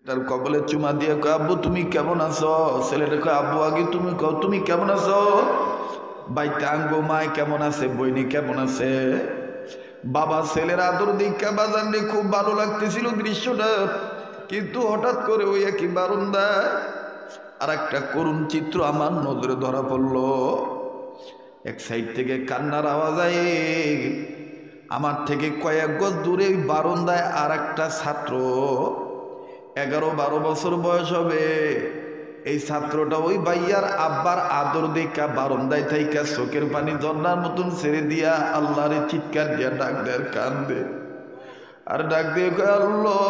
তার কপালে চুমা দিয়ে কয়, আব্বু তুমি কেমন আছো? ছেলেটা কয়, আব্বু আগে তুমি কও তুমি কেমন আছো? বাইতে আঙ্গো মায় কেমন আছে, বইনি কেমন আছে? বাবা ছেলের আদর দীক্ষা বাজানরে খুব ভালো লাগতেছিল দৃশ্যটা, কিন্তু হঠাৎ করে ওই একই বারান্দায় আর একটা করুণ চিত্র আমার নজরে ধরা পড়লো। এক সাইড থেকে কান্নার আওয়াজ আয়, আমার থেকে কয়েক গজ দূরে বারান্দায় আর একটা ছাত্র, 11-12 বছর বয়স হবে। এই ছাত্রটা ওই ভাইয়ার আব্বার আদর দেখা বারান্দায় থাইকা চোখের পানি ঝর্ণার মতন ছেড়ে দিয়া আল্লাহরে চিৎকার দিয়া ডাক দেয়, কান্দে আর ডাক দিয়ে কয়, আল্লাহ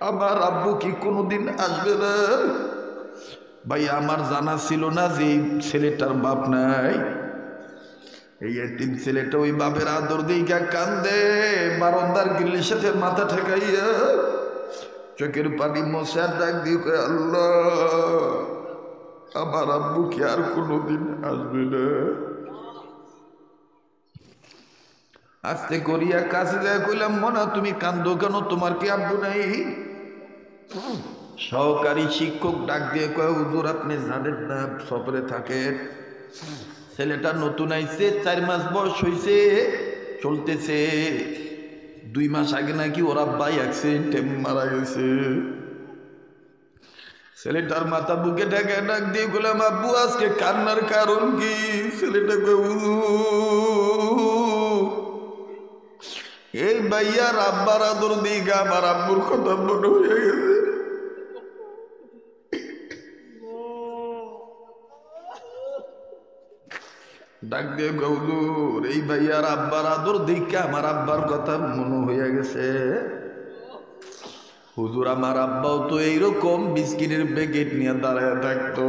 আমার আব্বু কি কোনোদিন আসবে না? ভাই আমার জানা ছিল না যে এই ছেলেটার বাপ নাই। এই এতিম ছেলেটা ওই বাপের আদর দিকা কান্দে, বারান্দার গ্রিলের সাথে মাথা ঠেকাইয়া চোখের পানি মোছা ডাক দিয়ে কয়, আল্লাহ আমার আব্বু কি আর কোনোদিন আসবে না? আস্তে করিয়া কাছে যায় কইলাম, মনা তুমি কান্দো কেন, তোমার কি আব্বু নাই? সহকারী শিক্ষক ডাক দিয়ে কয়, হুজুর আপনি জানেন না সফরে থাকেন, ছেলেটা নতুন আইছে, 4 মাস বয়স হয়েছে, চলতেছে। 2 মাস আগে নাকি ওরা আব্বাই অ্যাক্সিডেন্টে মারা গেছে। ছেলেটার মাথা বুকে ঢেকে ডাক দিয়ে বললাম, আব্বু আজকে কান্নার কারণ কি? ছেলেটাকে এই ভাইয়ার আব্বার আদর দিকে আমার আব্বুর কথা মনে হয়ে গেছে। ডাক দিয়ে হুজুর এই ভাইয়ার আব্বার আদর দিকে আমার আব্বার কথা মনে হয়ে গেছে। হুজুর আমার আব্বাও তো এইরকম বিস্কিটের প্যাকেট নিয়ে দাঁড়ায় থাকতো,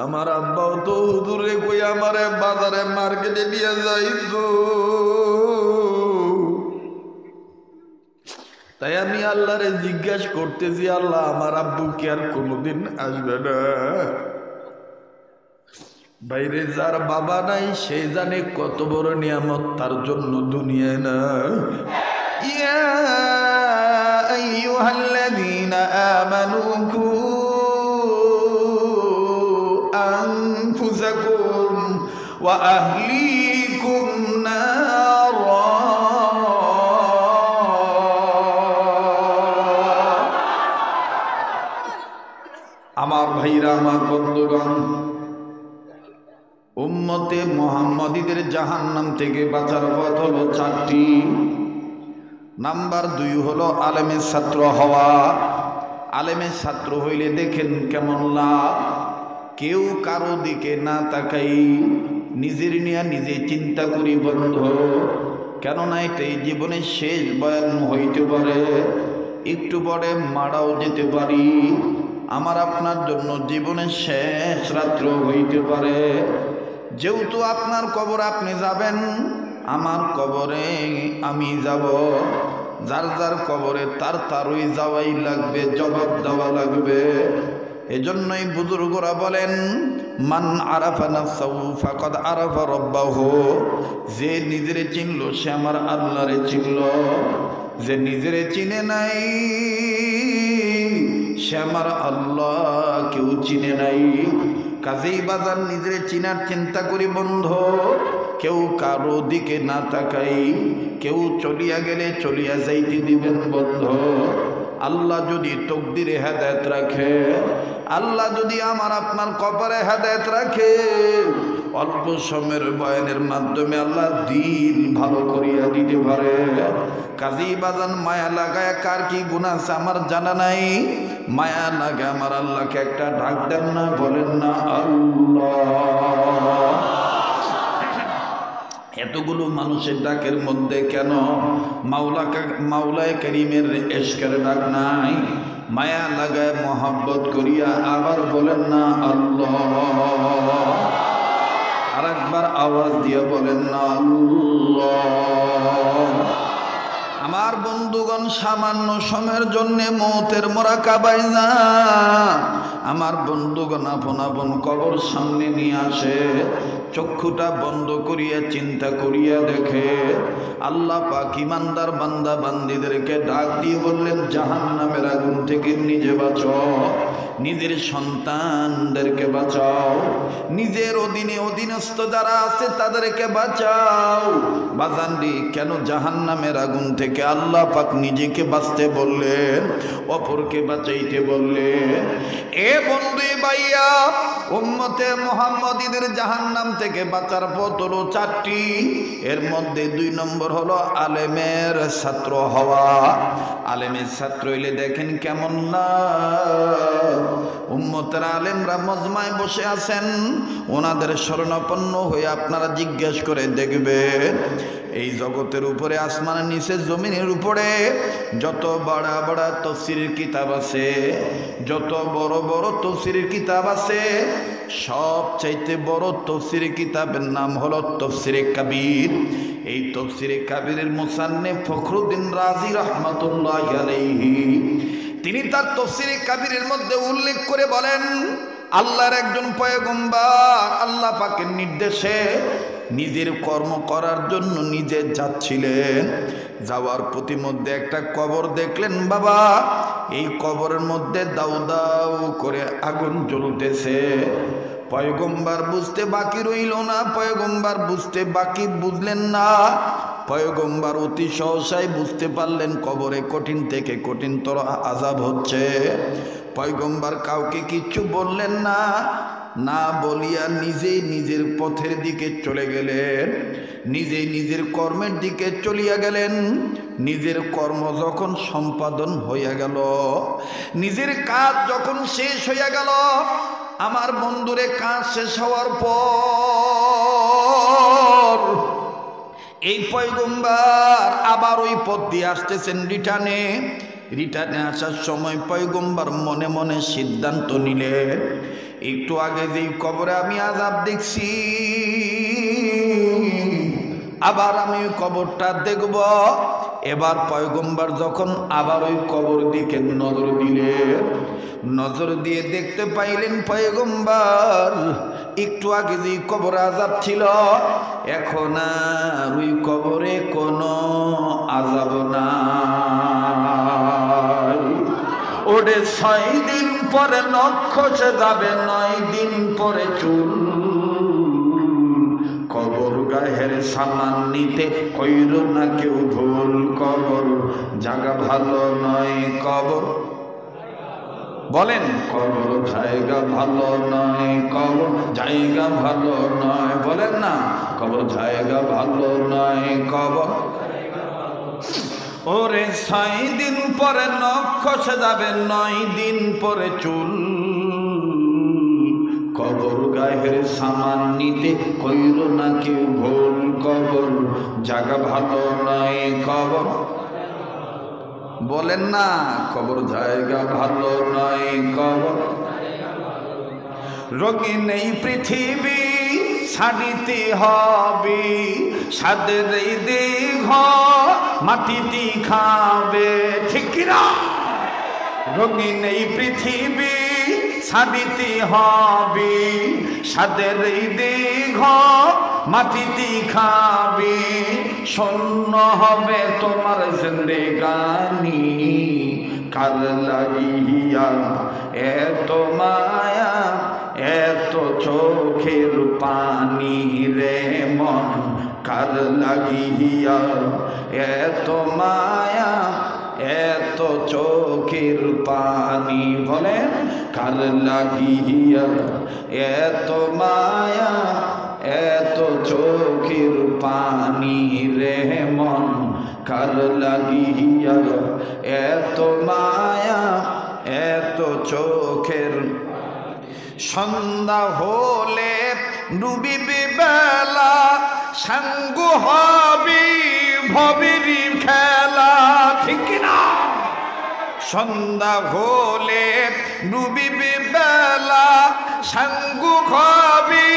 আমার আব্বাও তো হুজুরে কই আমারে বাজারে মার্কেটে নিয়ে যাইতো। তাই আমি আল্লাহরে জিজ্ঞাসা করতেছি, আল্লাহ আমার আব্বু কি আর কোনোদিন আসবে না? বাইরে যার বাবা নাই সে জানে কত বড় নিয়ামত তার জন্য দুনিয়ায় না। ইয়া আইয়ুহাল্লাযীনা আমানু কু আনফুসাকুম ওয়া আহলিকুম নারা। আমার ভাইরা, আমার বন্ধুগণ, উম্মতে মুহাম্মাদীদের জাহান্নাম থেকে বাঁচার পথ হলো 4টি। নাম্বার 2 হলো আলেমের ছাত্র হওয়া। আলেমের ছাত্র হইলে দেখেন কেমন লাভ, কেউ কারো দিকে না তাকাই নিজের নিয়ে নিজে চিন্তা করি বন্ধ, কেননা এটাই জীবনের শেষ বয়ান হইতে পারে, একটু পরে মারাও যেতে পারি। আমার আপনার জন্য জীবনের শেষ রাত্র হইতে পারে। যেহেতু আপনার কবর আপনি যাবেন, আমার কবরে আমি যাব, যার যার কবরে তারই যাওয়াই লাগবে, জবাব দেওয়া লাগবে। এজন্যই বুজুর্গরা বলেন, মান আরাফা নাফসাহু ফাকাদ আরাফা রাব্বাহু। যে নিজেরে চিনল সে আমার আল্লাহরে চিনল, যে নিজেরে চিনে নাই সে আমার আল্লাহ কেউ চিনে নাই। কাজেই বাজার নিজের চিনার চিন্তা করি বন্ধ, কেউ কারো দিকে না তাকাই, কেউ চলিয়া গেলে চলিয়া যাইতে দিবেন বন্ধ। আল্লাহ যদি তকদিরে হেদায়েত রাখে, আল্লাহ যদি আমার আপনার কপালে হেদায়েত রাখে, অল্প সময়ের বয়ানের মাধ্যমে আল্লাহ দিল ভালো করিয়া দিতে পারে। কাজী বাজান মায়া লাগায় কার কি গুনাহ আছে আমার জানা নাই, মায়া লাগে আমার আল্লাহকে একটা ডাক দেন না, বলেন না আল্লাহ। এতগুলো মানুষের ডাকের মধ্যে কেন মাওলায়ে কারীমের ইশকের ডাক নাই? মায়া লাগায় মোহাব্বত করিয়া আবার বলেন না আল্লাহ। আরেকবার আওয়াজ দিয়ে বলেন না আল্লাহ। আমার বন্ধুগণ, সামান্য সময়ের জন্য মৌতের মোরাকাবায় যান। আমার বন্ধুগণ আপন আপন কবর সামনে নিয়ে আসে, চক্ষুটা বন্ধ করিয়া চিন্তা করিয়া দেখে আল্লাহ পাক ইমানদার বান্দা বান্দীদেরকে ডাক দিয়ে বললেন, জাহান্নামের আগুন থেকে নিজে বাঁচাও, নিজের সন্তানদেরকে বাঁচাও, নিজের অধীনস্থ যারা আছে তাদেরকে বাঁচাও। বাজানদি, কেন জাহান্নামের আগুন থেকে আল্লাহ পাক নিজেকে বাঁচতে বললেন, অপরকে বাঁচাইতে বললেন? এ বন্ধু ভাইয়া, উম্মতে মুহাম্মদীদের জাহান্নাম থেকে বাঁচার পথ হলো 4টি। এর মধ্যে 2 নম্বর হলো আলেমের ছাত্র হওয়া। আলেমের ছাত্র হইলে দেখেন কেমন না, উম্মতের আলেমরা মজমায় বসে আছেন, ওনাদের শরণাপন্ন হয়ে আপনারা জিজ্ঞেস করে দেখবেন, এই জগতের উপরে, আসমানের নিচে, জমিনের উপরে যত বড় বড় তাফসীরের কিতাব আছে, যত বড় বড় তাফসীরের কিতাব আছে, সবচাইতে বড় তাফসীরের কিতাবের নাম হলো তাফসীরে কাবীর। এই তাফসীরে কাবীরের মুসান্নিফ ফখরুদ্দীন রাজি রাহমাতুল্লাহি আলাইহি, তিনি তার তাফসীরে কাবীরের মধ্যে উল্লেখ করে বলেন, আল্লাহর একজন পয়গম্বর আল্লাহ পাকের নির্দেশে নিজের কর্ম করার জন্য নিজে যাচ্ছিলেন। যাওয়ার প্রতিমধ্যে একটা কবর দেখলেন। বাবা, এই কবরের মধ্যে দাউ দাউ করে আগুন জ্বলতেছে। পয়গম্বর বুঝতে বাকি রইল না, পয়গম্বর বুঝতে বাকি বুঝলেন না। পয়গম্বর অতি সহসায় বুঝতে পারলেন কবরে কঠিন থেকে কঠিনতর আযাব হচ্ছে। পয়গম্বর কাউকে কিচ্ছু বললেন না, না বলিয়া নিজেই নিজের পথের দিকে চলে গেলেন, নিজেই নিজের কর্মের দিকে চলিয়া গেলেন। নিজের কর্ম যখন সম্পাদন হইয়া গেল, নিজের কাজ যখন শেষ হইয়া গেল, আমার বন্ধুরে কাজ শেষ হওয়ার পর এই পয়গম্বর আবার ওই পথ দিয়ে আসতেছেন রিটার্নে আসার সময় পয়গম্বর মনে মনে সিদ্ধান্ত নিলেন, একটু আগে যেই কবরে আমি আযাব দেখছি, আবার আমি ওই কবরটা দেখব। এবার পয়গম্বর যখন আবার ওই কবর দিকে নজর দিলেন, নজর দিয়ে দেখতে পাইলেন পয়গম্বর একটু আগে যে কবর আযাব ছিল, এখন আর ওই কবরে কোনো আযাব নাই। ওরে 6 দিন পরে নখ খসে যাবে, 9 দিন পরে চুল। কবর গায়ের সামান নিতে কইর না কেউ ভুল, কবর জায়গা ভালো নয়, কবর বলেন, কবর জায়গা ভালো নয়, কবর জায়গা ভালো নয়, বলেন না, কবর জায়গা ভালো নয়, কবর। ওরে 6 দিন পরে নখ খসে যাবে, 9 দিন পরে চুল। কবর গায়ের সামান নিতে কইর না কেউ ভুল, কবর জায়গা ভালো নয়, কবর বলেন না, কবর জায়গা ভালো নয়, কবর। রোগী নেই পৃথিবী ছাড়িতে হবে, সাদের এই দেহ মাটিতে খাবে, ঠিক না? রোগী নেই পৃথিবী ছাড়িতে হবে, সাদের এই দেহ মাটিতে খাবে। শূন্য হবে তোমার জিন্দেগানি, কার লাগিয়া এত মায়া, এত চোখের পানি রে মন, কার লাগিয়া এত মায়া, এত চোখের পানি, বলেন, কার লাগিয়া এত মায়া, এত চোখের পানি রে মন, কার লাগিয়া এত মায়া, এত চোখের। সন্ধ্যা হলে ডুবিবে বেলা, সাঙ্গ হবে ভবেরি খেলা, ঠিক না? সন্ধ্যা হলে ডুবিবে বেলা, সাঙ্গ হবে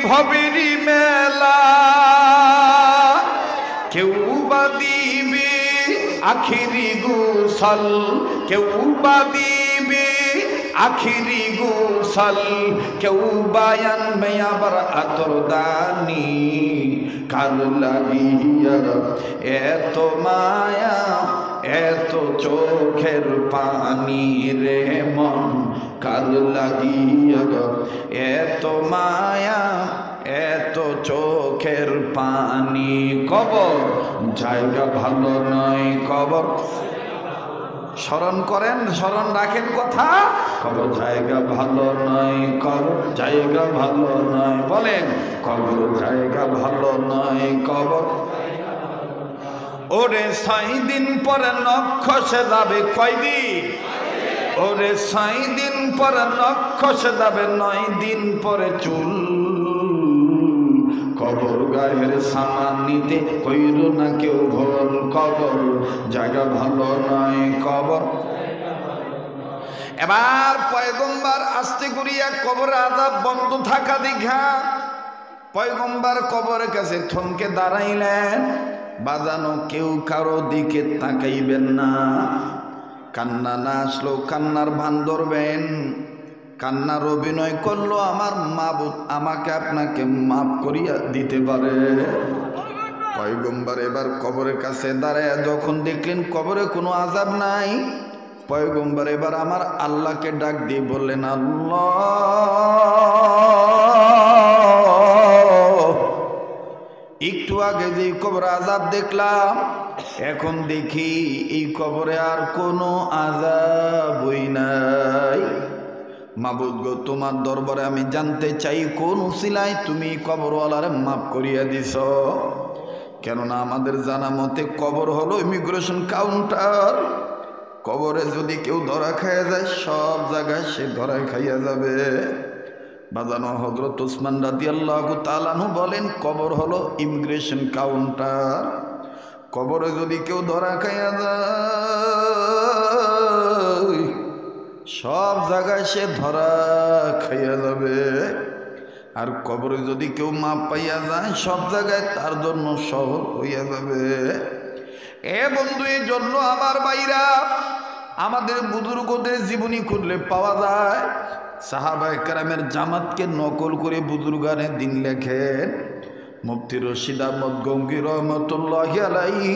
ভবেরি মেলা। কেউ বা দিবে আখিরি গোসল, কেউ বা দিবে আখিরি গোসল, কেউ বায়ান মে আবার আতরদানি, কার লাগিয়া এত মায়া এত চোখের পানি রে মন, কার লাগিয়া এত মায়া এত চোখের পানি। কবর জায়গা ভালো নয়, কবর স্মরণ করেন, স্মরণ রাখেন কথা, কবর জায়গা ভালো নয়, কবর জায়গা ভালো নয়, বলেন কবর জায়গা ভালো নয়, কবর। ওরে 6 দিন পরে নক্ষসে যাবে, কয়দিন? ওরে 6 দিন পরে নক্ষসে যাবে, 9 দিন পরে চুল। কবর গায়ের সামান নিতে কইর না কেউ ভুল, কবর জায়গা ভালো নয়, কবর। এবার পয়গম্বর আস্তে করিয়া কবর আযাব বন্ধ থাকা দেখা পয়গম্বর কবরের কাছে থমকে দাঁড়াইলেন। বাজানো কেউ কারো দিকে তাকাইবেন না, কান্না না আসলেও কান্নার ভান ধরবেন। কান্নার অভিনয় করলো আমার মাবুদ আমাকে আপনাকে মাফ করিয়া দিতে পারে। পয়গম্বর এবার কবরের কাছে দাঁড়ায় যখন দেখলেন কবরে কোনো আযাব নাই, পয়গম্বর এবার আমার আল্লাহকে ডাক দিয়ে বললেন, আল্লাহ, একটু আগে যে কবর আযাব দেখলাম, এখন দেখি এই কবরে আর কোনো আযাবই নাই। মাবুদ গো, তোমার দরবারে আমি জানতে চাই কোন উসিলায় তুমি কবরওয়ালারে মাফ করিয়া দিছ। কেননা আমাদের জানা মতে কবর হলো ইমিগ্রেশন কাউন্টার। কবরে যদি কেউ ধরা খাইয়া যায়, সব জায়গায় সে ধরা খাইয়া যাবে। বাজানো হযরত উসমান রাদিয়াল্লাহু তাআলা আনহু বলেন, কবর হলো ইমিগ্রেশন কাউন্টার। কবরে যদি কেউ ধরা খাইয়া যায়, সব জায়গায় সে ধরা খাইয়া যাবে। আর কবরে যদি কেউ মাপ পাইয়া যায়, সব জায়গায় তার জন্য সহজ হইয়া যাবে। এ বন্ধু, এই জন্য আমার ভাইরা, আমাদের বুজুর্গদের জীবনী খুললে পাওয়া যায় সাহাবায়ে কেরামের জামাতকে নকল করে বুজুর্গানে দিন লেখেন। মুফতি রশিদ আহমদ গঙ্গী রহমতুল্লাহি আলাইহি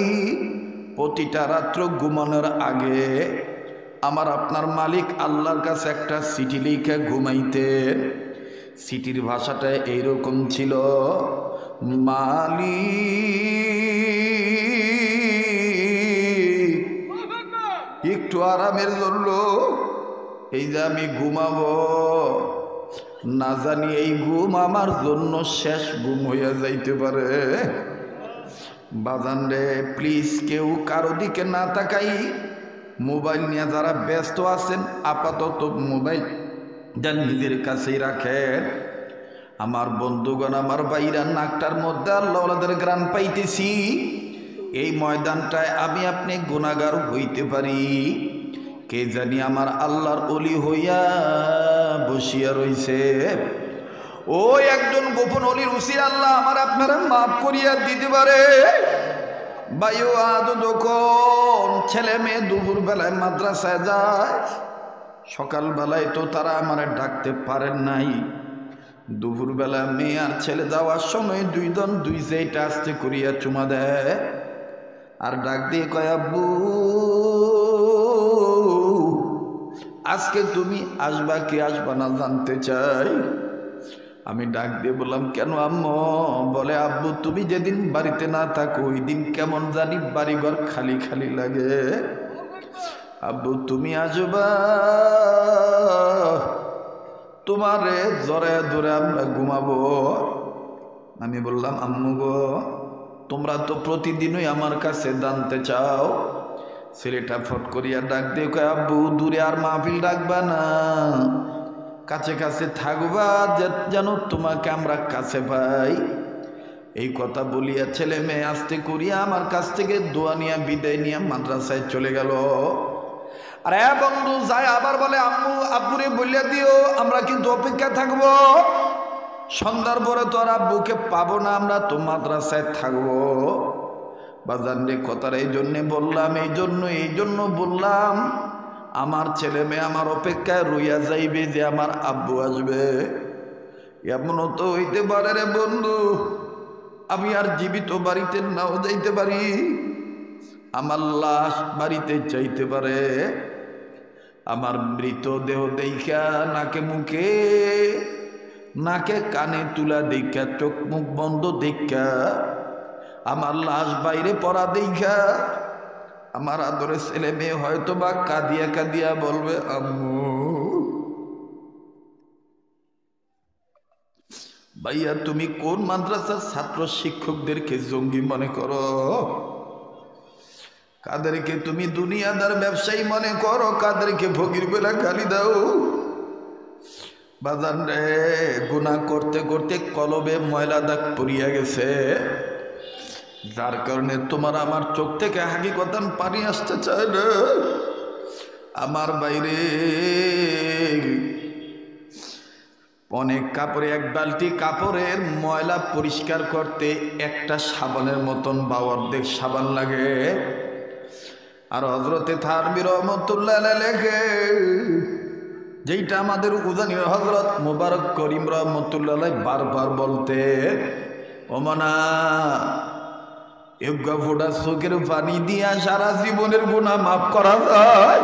প্রতিটা রাত্র ঘুমানোর আগে আমার আপনার মালিক আল্লাহর কাছে একটা চিঠি লিখে ঘুমাইতেন। চিঠির ভাষাটা এইরকম ছিল, মালিক, একটু আরামের জন্য এই যে আমি ঘুমাবো, না জানি এই ঘুম আমার জন্য শেষ ঘুম হইয়া যাইতে পারে। বাজান রে, প্লিজ কেউ কারো দিকে না তাকাই, মোবাইল নিয়ে যারা ব্যস্ত আছেন আপাতত মোবাইল যা নিজের কাছেই রাখেন। আমার বন্ধুগণ, আমার ভাইরা, নাকটার মধ্যে আল্লাহওয়ালাদের গ্রাণ পাইতেছি। এই ময়দানটায় আমি আপনি গুনাহগার হইতে পারি, কে জানি আমার আল্লাহর ওলি হইয়া বসিয়া রইছে। ওই একজন গোপন অলির উসিলা আল্লাহ আমার আপনারা মাফ করিয়া দিতে পারে। ভাইও, আজ যখন ছেলে মেয়ে দুপুর বেলায় মাদ্রাসায় যায়, সকালবেলায় তো তারা আমার ডাকতে পারেন নাই। দুপুরবেলা মেয়ে আর ছেলে যাওয়ার সময় দুইজন দুই যেটা আস্তে করিয়া চুমা দেয় আর ডাক দিয়ে কয়, আব্বু আজকে তুমি আসবা কি আসবা না জানতে চাই। আমি ডাক দিয়ে বললাম, কেন আম্মু? বলে, আব্বু তুমি যেদিন বাড়িতে না থাকো ওই দিন কেমন জানি বাড়িঘর খালি খালি লাগে। আব্বু তুমি আসবা, তোমারে জরে ধরে আমরা ঘুমাবো। আমি বললাম, আম্মু গো, তোমরা তো প্রতিদিনই আমার কাছে জানতে চাও। ছেলেটা ফট করিয়া ডাক দিয়ে কয়, আব্বু দূরে আর মাহফিল ডাকবা না, কাছে কাছে থাকবা যেন তোমাকে আমরা কাছে পাই। এই কথা বলিয়া ছেলে মেয়ে আস্তে করিয়া আমার কাছ থেকে দোয়া নিয়া বিদায় নিয়ে মাদ্রাসায় চলে গেল। আর বন্ধু যায় আবার বলে, আম্মু আব্বুরে বলিয়া দিও আমরা কিন্তু অপেক্ষা থাকবো, সন্ধ্যার পরে তো আর আব্বুকে পাবো না, আমরা তো মাদ্রাসায় থাকবো। বাজান রে, কথার এই জন্যে বললাম, এই জন্য বললাম, আমার ছেলে মেয়ে আমার অপেক্ষায় রইয়া যাইবে যে আমার আব্বু আসবে। এমনও তো হইতে পারে রে বন্ধু, আমি আর জীবিত বাড়িতে নাও যাইতে পারি, আমার লাশ বাড়িতে চাইতে পারে। আমার মৃতদেহ দেখা নাকে কানে তুলা দেখা, চোখ মুখ বন্ধ দেখা, আমার লাশ বাইরে পড়া দেখা আমার আদরে ছেলে মেয়ে হয়তো বা কাঁদিয়া কাঁদিয়া বলবে আম্মু। ভাইয়া তুমি কোন মাদ্রাসার ছাত্র শিক্ষকদেরকে জঙ্গি মনে করো? কাদেরকে তুমি দুনিয়াদার ব্যবসায়ী মনে করো? কাদেরকে ফকির বলে গালি দাও? বাজান রে, গুনাহ করতে করতে কলবে ময়লা দাগ পড়িয়া গেছে, যার কারণে তোমার আমার চোখ থেকে হাকিকতান পানি আসতে চায় না। আমার বাইরে অনেক কাপড়ে, এক বালতি কাপড়ের ময়লা পরিষ্কার করতে একটা সাবানের মতন বা অর্ধেক সাবান লাগে। আর হযরতে থানবী রহমাতুল্লাহ আলাইহি লেখে, যেইটা আমাদের উজানির হযরত মুবারক করিম রহমাতুল্লাহ আলাইহি বারবার বলতে, ও মানা এক ফোঁটা চোখের পানি দিয়া সারা জীবনের গুনাহ মাফ করা যায়?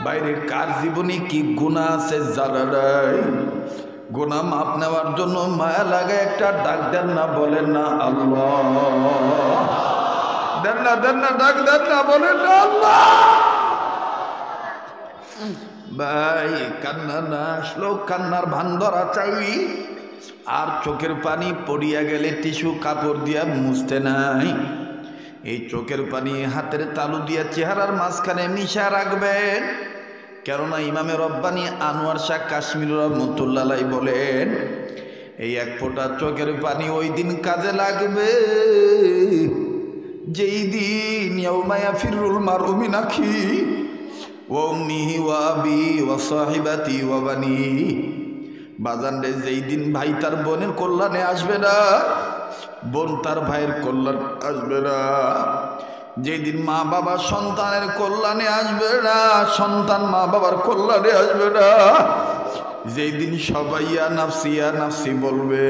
বাইরে কার জীবনে কি গুনাহ আছে জানা নাই? গুনাহ মাপ নেওয়ার জন্য মায়া লাগে, একটা ডাক দেন না, বলেন না আল্লাহ, দেন না ডাক দেন না, বলেন না আল্লাহ। ভাই কান্না না আসলো, কান্নার ভান ধরা চাই। আর চোখের পানি পড়িয়া গেলে টিস্যু কাপড় দিয়া মুছতে নাই, এই চোখের পানি হাতের তালু দিয়া চেহারার মাঝখানে মিশা রাখবেন। কেননা ইমামে রব্বানী আনোয়ার শাহ কাশ্মীর রহমাতুল্লাহ আলাইহি বলেন, এই এক ফোঁটা চোখের পানি ওই দিন কাজে লাগবে যেই দিন ইয়াউমা ইয়াফিরুল মারউ মিন আখিহি ওয়া উম্মিহি ওয়া আবিহি ওয়া সাহিবাতি ওয়া বানিহি। বাজান রে, যেই দিন ভাই তার বোনের কল্যাণে আসবে না, বোন তার ভাইয়ের কল্যাণ আসবে না, যেদিন মা বাবা সন্তানের কল্যাণে আসবে না, সন্তান মা বাবার কল্যাণে আসবে না, যেই দিন সবাই ইয়া নাফসি বলবে,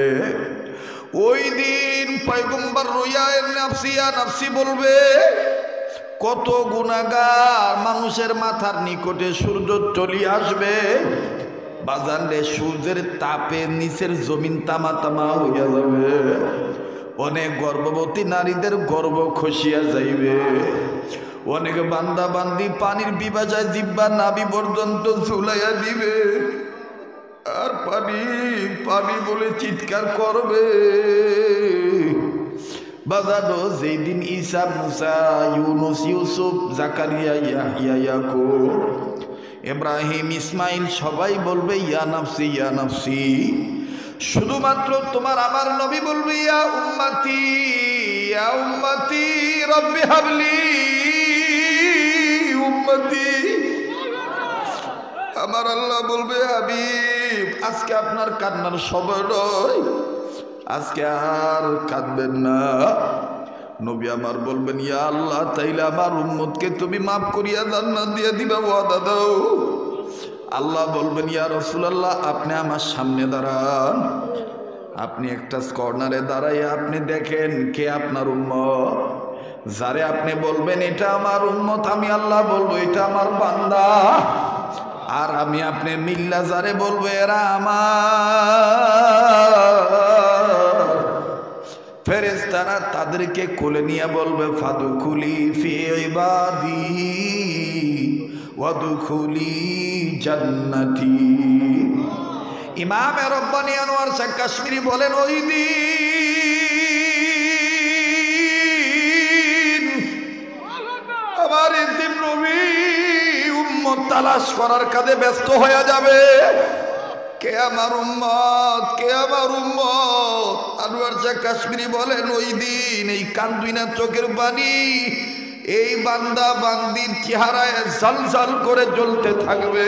ওই দিন পয়গম্বর রুইয়া ইয়া নাফসি বলবে। কত গুনাহগার মানুষের মাথার নিকটে সূর্য চলে আসবে। বাজান রে, সূর্যের তাপে নিচের জমিন তামা তামা হইয়া যাবে, অনেক গর্ভবতী নারীদের গর্ভ খসিয়া যাইবে, অনেক বান্দা বান্দি পানির বিবাজায় জিব্বা নাভি পর্যন্ত ঝুলাইয়া দিবে, আর পানি পানি বলে চিৎকার করবে। বাজানো যেই দিন ঈসা, মুসা, ইউনুস, ইউসুফ, জাকারিয়া, ইয়াহইয়া, ইয়াকুব, ইব্রাহিম, ইসমাইল সবাই বলবে ইয়া নাফসি ইয়া নাফসি। শুধুমাত্র তোমার আমার নবী বলবে ইয়া উম্মতি রব্বি হাবলি উম্মতি। আমার আল্লাহ বলবে, হাবিব আজকে আপনার কান্নার সময় নয়, আজকে আর কাঁদবেন না। নবী আমার বলবেন, ইয়া আল্লাহ, তাইলে আমার উম্মতকে তুমি মাফ করিয়া জান্নাত দিয়ে দিবা, ওয়াদা দাও। আল্লাহ বলবেন, ইয়া রাসূলুল্লাহ, আপনি আমার সামনে দাঁড়ান। আপনি একটা কর্নারে দাঁড়াইয়া আপনি দেখেন কে আপনার উম্মত। যারে আপনি বলবেন এটা আমার উম্মত, আমি আল্লাহ বলবো এটা আমার বান্দা। আর আমি আপনি মিল্লা যারে বলবো এরা আমার। ফেরেশতারা তাদেরকে কোলে নিয়ে বলবে, ফাদখুলি ফি ইবাদি ওয়াদখুলি জান্নাতি। ইমাম রব্বানী আনোয়ার শাহ কাশ্মীরি বলেন, ওই দিন আমার ইতিম নবী উম্মত তালাশ করার কাজে ব্যস্ত হয়ে যাবে। কে আমার উম্মত, কে আমার উম্মত? আনোয়ার শাহ কাশ্মীরি বলেন, ওই দিন এই কান্দুইনা চোখের পানি এই বান্দা বান্দির চেহারায় ঝলঝল করে জ্বলতে থাকবে।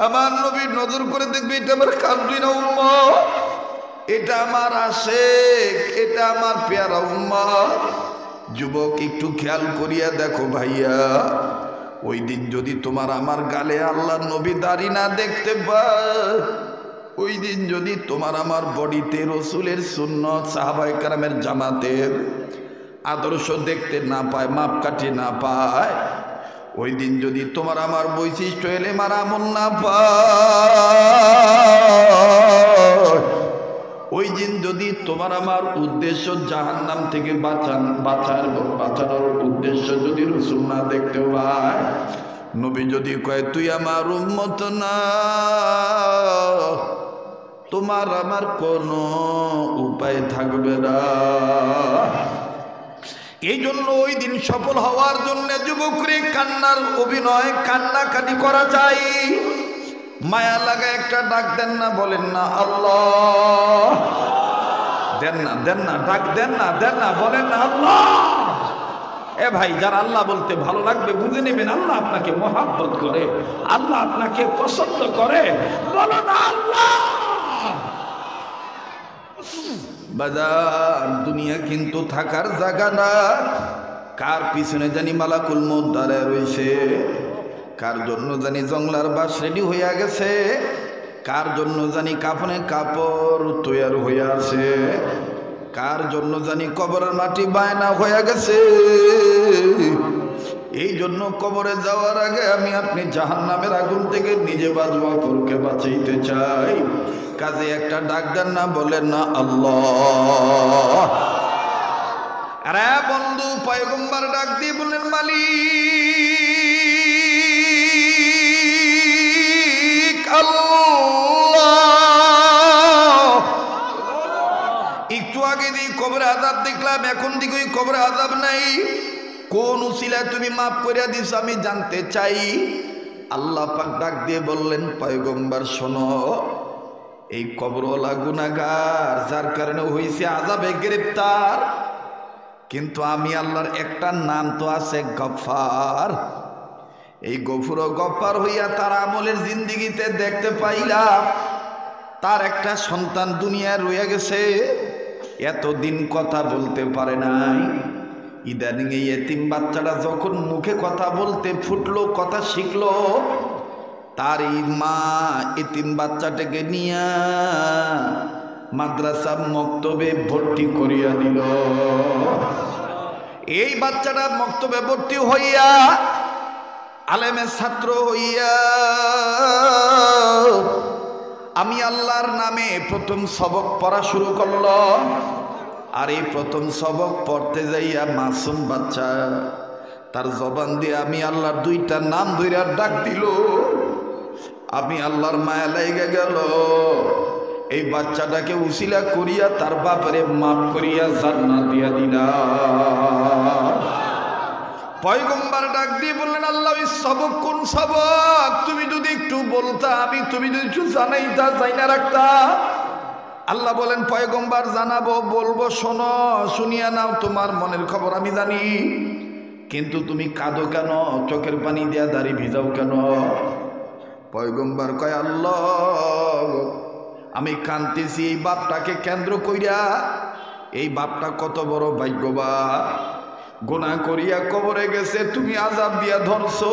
আমার নবী নজর করে দেখবে, এটা আমার কান্দুইনা উম্মত, এটা আমার আশেক, এটা আমার পেয়ারা উম্মত। যুবক একটু খেয়াল করিয়া দেখো ভাইয়া, ওই দিন যদি তোমার আমার গালে আল্লাহ নবী দাড়ি না দেখতে পায়, ওই দিন যদি তোমার আমার বডিতে রসুলের সুন্নত সাহাবায়ে কেরামের জামাতের আদর্শ দেখতে না পায়, মাপকাঠি না পায়, ওই দিন যদি তোমার আমার বৈশিষ্ট্য এলেমার আমল না পায়, ওই দিন যদি তোমার আমার উদ্দেশ্য জাহান্নাম থেকে বাঁচানোর উদ্দেশ্য যদি রসুল না দেখতে পায়, নবী যদি কয় তুই আমার উম্মত না, তোমার আমার কোনো উপায় থাকবে না। এই জন্য ওই দিন সফল হওয়ার জন্য যুবকরে কান্নার অভিনয়, কান্নাকাটি করা চাই। মায়া লাগা একটা ডাক দেন না, বলেন না আল্লাহ, দেন না, দেন না, ডাক দেন না, দেন না, বলেন না আল্লাহ। এ ভাই, যারা আল্লাহ বলতে ভালো লাগবে বুঝে নেবেন আল্লাহ আপনাকে মহাব্বত করে, আল্লাহ আপনাকে পছন্দ করে, বলো না আল্লাহ। বাজার দুনিয়া কিন্তু থাকার জায়গা না। কার পিছনে জানি মালাকুল মউত দাঁড়ায় রইছে, কার জন্য জানি জংলার বাস রেডি হইয়া গেছে, কার জন্য জানি কাফনে কাপড় তৈয়ার হইয়া আছে, কার জন্য জানি কবরের মাটি বায়না হইয়া গেছে। এই জন্য কবরে যাওয়ার আগে আমি আপনি জাহান্নামের আগুন থেকে নিজে বাঁচবো, অপরকে বাঁচাইতে চাই। কাজে একটা ডাক দেন না, বলেন না আল্লাহ। আরে বন্ধু, পয়গম্বর ডাক দিয়ে বললেন মালিক আল্লাহ। একটু আগে দিয়ে কবরে আযাব দেখলাম, এখন দিকে ওই কবরে আযাব নাই, কোন উসিলায় তুমি মাফ করে দিস আমি জানতে চাই। আল্লাহ পাক ডাক দিয়ে বললেন পয়গম্বর শোনো, এই কবরওয়ালা গুনাহগার যার কারণে হইছে আযাবে গ্রেফতার, কিন্তু আমি আল্লাহর একটা নাম তো আছে গফফার। এই গফুর ও গফফার হইয়া তার আমলের জিন্দেগিতে দেখতে পাইলাম তার একটা সন্তান দুনিয়ায় রয়ে গেছে, এতদিন কথা বলতে পারে নাই। ইদানিং এই এতিম বাচ্চাটা যখন মুখে কথা বলতে ফুটলো, কথা শিখলো, তার এই মা এতিম বাচ্চাটাকে নিয়া মাদ্রাসা মক্তবে ভর্তি করিয়া দিল। এই বাচ্চাটা মক্তবে ভর্তি হইয়া আলেমের ছাত্র হইয়া আমি আল্লাহর নামে প্রথম সবক পড়া শুরু করল। আর এই প্রথম সবক পড়তে যাইয়া মাসুম বাচ্চা তার জবান দিয়ে আমি আল্লাহর দুইটা নাম ধইরা ডাক দিল। আমি আল্লাহর মায়া লাইগা গেল, এই বাচ্চাটাকে উসিলা করিয়া তার বাপরে মাফ করিয়া জান্নাত দিয়া দিলাম। পয়গম্বর ডাক দিয়ে বললেন আল্লাহ, এই সবক কোন সবক? তুমি যদি একটু বলতা, তুমি যদি একটু জানাইতা, জানা রাখতা। আল্লাহ বলেন পয়গম্বর জানাবো, বলবো, শোনো, শুনিয়া নাও, তোমার মনের খবর আমি জানি, কিন্তু তুমি কাঁদো কেন, চোখের পানি দিয়া দাড়ি ভিজাও কেন? পয়গম্বর কয় আল্লাহ, আমি কাঁদতেছি এই বাপটাকে কেন্দ্র কইরা। এই বাপটা কত বড় ভাগ্যবান, গুনাহ করিয়া কবরে গেছে, তুমি আযাব দিয়া ধরছো।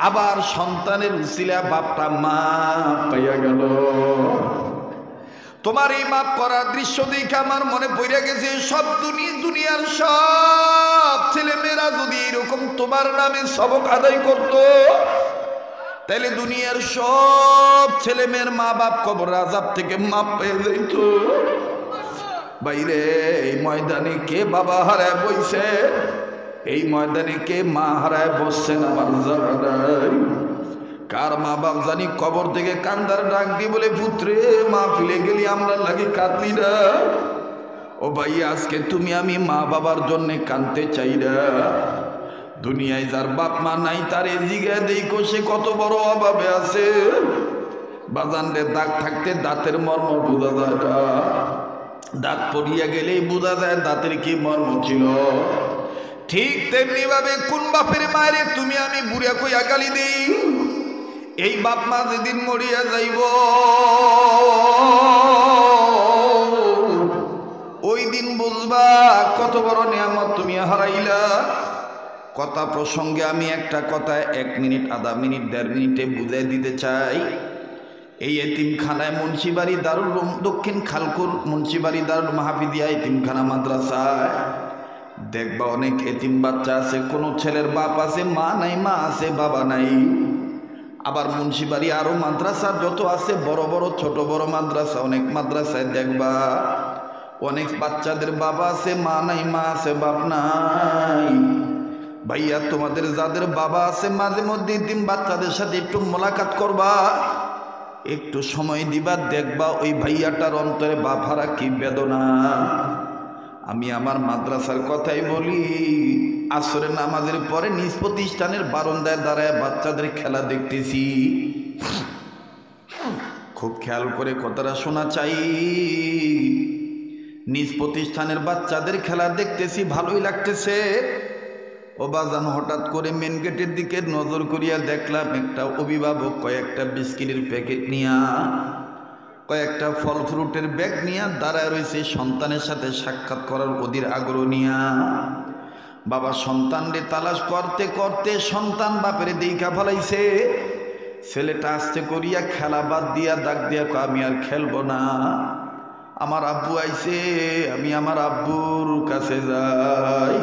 আবার সন্তানের উসিলা বাপটা মাপ পাইয়া গেল। তোমার এই মাপ করার দৃশ্য দেখে আমার মনে পড়ে গেছে, সব দুনিয়ার সব ছেলে মেয়েরা যদি এরকম তোমার নামে সবক আদায় করত, তাহলে দুনিয়ার সব ছেলে মেয়ের মা বাপ কবর আযাব থেকে মাপ পেয়ে যেত। বাইরে এই ময়দানে কে বাবা হারায় বইছে, এই ময়দানে কে মা হারায় বসছেন আমার জানা নাই। কার মা বাপ জানি কবর থেকে কান্দার ডাক দিয়ে বলে, পুত্রে মা ফিলে গেলি আমরা লাগে কাঁদলি না। ও ভাই, আজকে তুমি আমি মা বাবার জন্য কাঁদতে চাই না। দুনিয়ায় যার বাপ মা নাই তার জিগা দেখো সে কত বড় অভাবে আছে। বাজানরে দাগ থাকতে দাঁতের মর্ম বোঝা যায় না, দাঁত পড়িয়া গেলেই বোঝা যায় দাঁতের কি মর্ম ছিল। ঠিক তেমনি ভাবে কোন বাপের মায়েরে তুমি আমি বুড়া কইয়া গালি দেই, এই বাপ মা যেদিন মরিয়া যাইব ওই দিন বুঝবা কত বড় নিয়ামত তুমি হারাইলা, কথা প্রসঙ্গে আমি একটা কথা 1 মিনিট, আধা মিনিট, 1.5 মিনিটে বুঝাই দিতে চাই। এই এতিমখানায় মুন্সিবাড়ি দারুল দক্ষিণ খালকুর মুন্সিবাড়ি দারুল মাহফিদিয়া এতিমখানা মাদ্রাসায় দেখবা অনেক এতিম বাচ্চা আছে, কোনো ছেলের বাপ আছে, মা নাই, মা আছে, বাবা নাই। আবার মুন্সিবাড়ি আরো মাদ্রাসা যত আছে, বড় বড় ছোট বড় মাদ্রাসা, অনেক মাদ্রাসায় দেখবা অনেক বাচ্চাদের বাবা আছে, মা নাই, মা আছে, বাপ নাই। ভাইয়া, তোমাদের যাদের বাবা আছে মাঝে মধ্যে এতিম বাচ্চাদের সাথে একটু মোলাকাত করবা, একটু সময় দিবা, দেখবা ওই ভাইয়াটার অন্তরে বাপ হারা কি বেদনা। আমি আমার মাদ্রাসার কথাই বলি, আসরের নামাজের পরে নিজ প্রতিষ্ঠানের বারান্দায় দাঁড়ায় বাচ্চাদের খেলা দেখতেছি। খুব খেয়াল করে কথাটা শোনা চাই। নিজ প্রতিষ্ঠানের বাচ্চাদের খেলা দেখতেছি, ভালোই লাগতেছে। ও বাজান, হঠাৎ করে মেন গেটের দিকে নজর করিয়া দেখলাম একটা অভিভাবক কয়েকটা বিস্কিটের প্যাকেট নিয়া, কয়েকটা ফল ফ্রুটের ব্যাগ নিয়া দাঁড়ায় রয়েছে, সন্তানের সাথে সাক্ষাৎ করার অধীর আগ্রহ নিয়া। বাবা সন্তানরে তালাশ করতে করতে সন্তান বাপের দেখা ফলাইছে। ছেলেটা আস্তে করিয়া খেলা বাদ দিয়া ডাক দিয়া কয়, আমি আর খেলবো না, আমার আব্বু আইছে, আমি আমার আব্বুর কাছে যাই।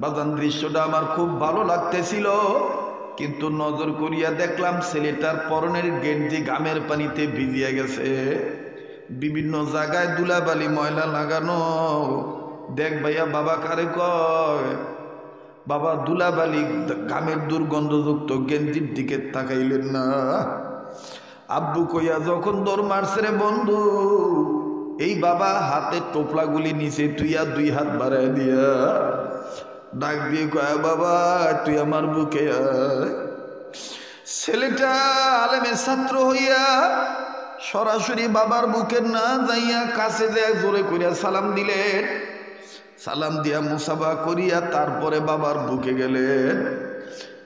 বাজান, দৃশ্যটা আমার খুব ভালো লাগতেছিল, কিন্তু নজর করিয়া দেখলাম ছেলেটার পরনের গেঞ্জি ঘামের পানিতে ভিজিয়া গেছে, বিভিন্ন জায়গায় ধুলাবালি ময়লা লাগানো। দেখ ভাইয়া, বাবা কারে কয়, বাবা ধুলাবালি ঘামের দুর্গন্ধযুক্ত গেঞ্জির দিকে তাকাইলেন না। আব্বু কইয়া যখন দৌড় মারছে রে বন্ধু, এই বাবা হাতের টোপলাগুলি নিচে তুইয়া 2 হাত বাড়াই দিয়া ডাক দিয়ে কয়, বাবা তুই আমার বুকে আয়। ছেলেটা আলেমের ছাত্র হইয়া সরাসরি বাবার বুকে না যাইয়া কাছে যায়, জোরে করিয়া সালাম দিলেন। সালাম দিয়া মুসাফা করিয়া তারপরে বাবার বুকে গেলেন।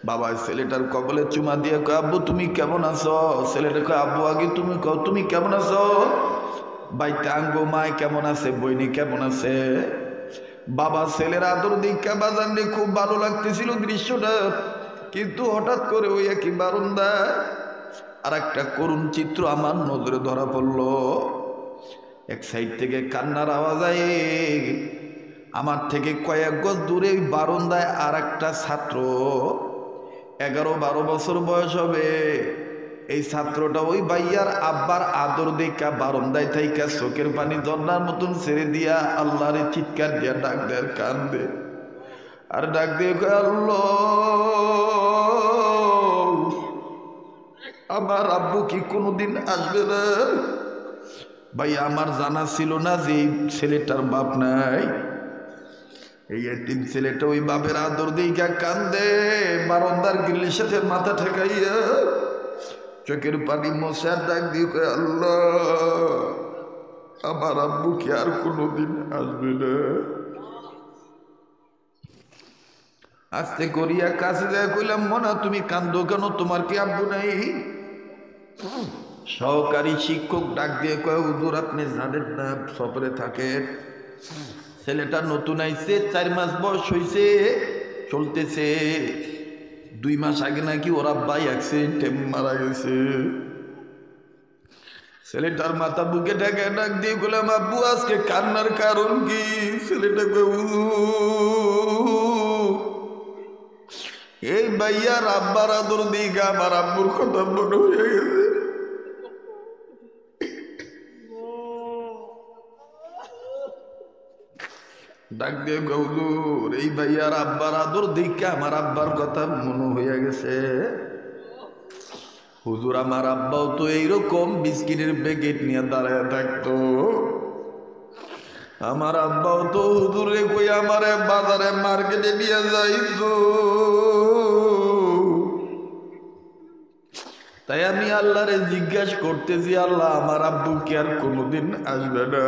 বাবা ছেলেটার কবলে চুমা দিয়ে কয়, আব্বু তুমি কেমন আছো? ছেলেটা কয়, আব্বু আগে তুমি কও, তুমি কেমন আছো? বাইতে আঙ্গো মায় কেমন আছে, বইনি কেমন আছে? বাবা ছেলের আদর দীক্ষা বাজানরে খুব ভালো লাগতেছিল দৃশ্যটা, কিন্তু হঠাৎ করে ওই একই বারান্দায় আর একটা করুণ চিত্র আমার নজরে ধরা পড়ল। এক সাইড থেকে কান্নার আওয়াজ আয়, আমার থেকে কয়েক গজ দূরে বারান্দায় আর একটা ছাত্র, 11-12 বছর বয়স হবে। এই ছাত্রটা ওই ভাইয়ার আব্বার আদর দেখা বারান্দায় থাইকা চোখের পানি ঝর্ণার মতন ছেড়ে দিয়া আল্লাহরে চিৎকার দিয়া ডাক দেয়, কান্দে আর ডাক দিয়ে কয়, আল্লাহ আমার আব্বু কি কোনোদিন আসবে না? ভাই, আমার জানা ছিল না যে এই ছেলেটার বাপ নাই। এই এতিম ছেলেটা ওই বাপের আদর দেখা কান্দে, বারান্দার গ্রিলের সাথে মাথা ঠেকাইয়া চোখের পানি মোছে ডাক দিয়ে কয়, আল্লাহ আমার আব্বু কি আর কোনোদিন আসবে না? আস্তে করিয়া কাছে যায় কইলাম, মনা তুমি কান্দো কেন, তোমার কি আব্বু নাই? সহকারী শিক্ষক ডাক দিয়ে কয়, হুজুর আপনি জানেন না সফরে থাকেন, ছেলেটা নতুন আইছে, 4 মাস বয়স হয়েছে, চলতেছে, 2 মাস আগে নাকি ওর আব্বাই অ্যাক্সিডেন্টে মারা গেছে। ছেলেটার মাথা বুকে ঢেকে ডাক দিয়ে বললাম, আব্বু আজকে কান্নার কারণ কি? ছেলেটা এই ভাইয়ার আব্বার আদর দিকে আমার আব্বুর কথা মনে হয়ে গেছে। ডাক দিয়ে হুজুর এই ভাইয়ার আব্বার আদর দিকে আমার আব্বার কথা মনে হয়ে গেছে। হুজুর আমার আব্বাও তো এইরকম বিস্কিটের প্যাকেট নিয়ে দাঁড়ায় থাকতো, আমার আব্বাও তো হুজুরে কই আমারে বাজারে মার্কেটে নিয়ে যাইতো। তাই আমি আল্লাহরে জিজ্ঞাসা করতেছি, আল্লাহ আমার আব্বু কি আর কোনোদিন আসবে না?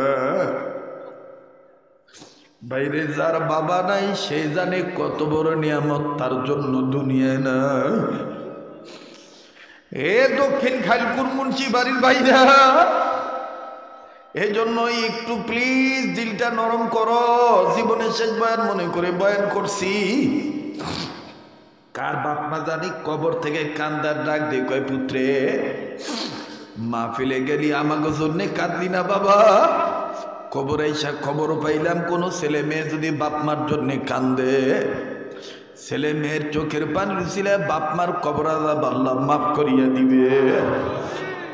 বাইরে যার বাবা নাই সে জানে কত বড় নিয়ামত তার জন্য দুনিয়ায় না। এ দক্ষিণ খালকুর মুন্সিবাড়ির ভাইরা, এই জন্য একটু প্লিজ দিলটা নরম করো। জীবনের শেষ বয়ান মনে করে বয়ান করছি, কার বাপ মা জানি কবর থেকে কান্দার ডাক দিয়ে কয়, পুত্রে মাহফিলে গেলি আমাকে জন্যে কাঁদলি না বাবা? কবরে এসা খবর পাইলাম কোন ছেলে মেয়ে যদি বাপ মার জন্যে কান্দে, ছেলে মেয়ের চোখের পানি ছিলে বাপ মার কবর আযাব আল্লাহ মাফ করিয়া দিবে।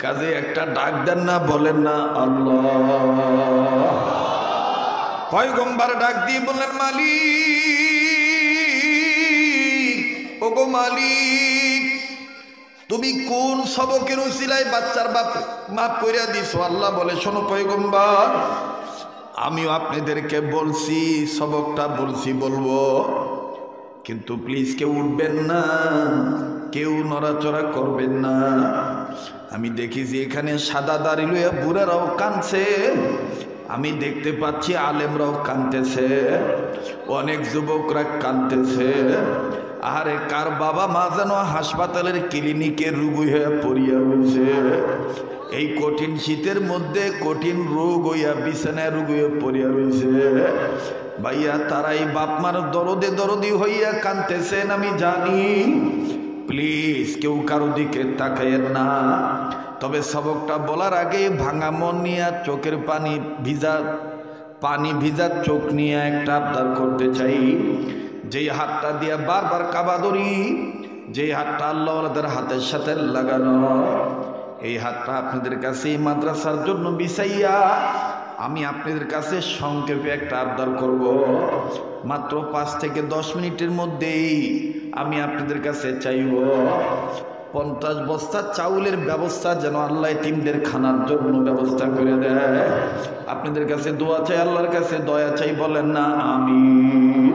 কাজে একটা ডাক দেন না, বলেন না আল্লাহ। পয়গম্বর ডাক দিয়ে বললেন, মালিক, ওগো মালিক, তুমি কোন সবকের উসিলায় বাচ্চার বাপ মাফ করিয়া দিছো? আল্লাহ বলে, শোনো পয়গম্বর, আমিও আপনাদেরকে বলছি, সবকটা বলছি, বলবো, কিন্তু প্লিজ কেউ উঠবেন না, কেউ নড়াচড়া করবেন না। আমি দেখেছি এখানে সাদা দাড়ি লইয়া বুড়ারাও কাঁদছে, আমি দেখতে পাচ্ছি আলেমরাও কাঁদতেছে, অনেক যুবকরা কাঁদতেছে। আরে কার বাবা মা যেন হাসপাতালের ক্লিনিকে রোগী হয়ে পড়িয়া হয়েছে, এই কঠিন শীতের মধ্যে কঠিন রোগ হইয়া বিছানায় রোগ হইয়া পড়িয়া রয়েছে। ভাইয়া তারাই বাপ মার দরদে দরদি হইয়া কাঁদতেছেন, আমি জানি। প্লিজ কেউ কারো দিকে তাকাইয়েন না। তবে সবকটা বলার আগে ভাঙা মন নিয়ে, চোখের পানি ভিজা চোখ নিয়ে একটা আবদার করতে চাই। যেই হাতটা দিয়ে বারবার কাবা ধরি, যেই হাতটা আল্লাহওয়ালাদের হাতের সাথে লাগানো, এই হাতটা আপনাদের কাছে এই মাদ্রাসার জন্য বিছাইয়া আমি আপনাদের কাছে সংক্ষেপে একটা আবদার করব। মাত্র 5 থেকে 10 মিনিটের মধ্যেই আমি আপনাদের কাছে চাইব 50 বস্তা চাউলের ব্যবস্থা যেন আল্লাহ এতিমদের খানার জন্য ব্যবস্থা করে দেয়। আপনাদের কাছে দোয়া চাই, আল্লাহর কাছে দয়া চাই, বলেন না আমিন।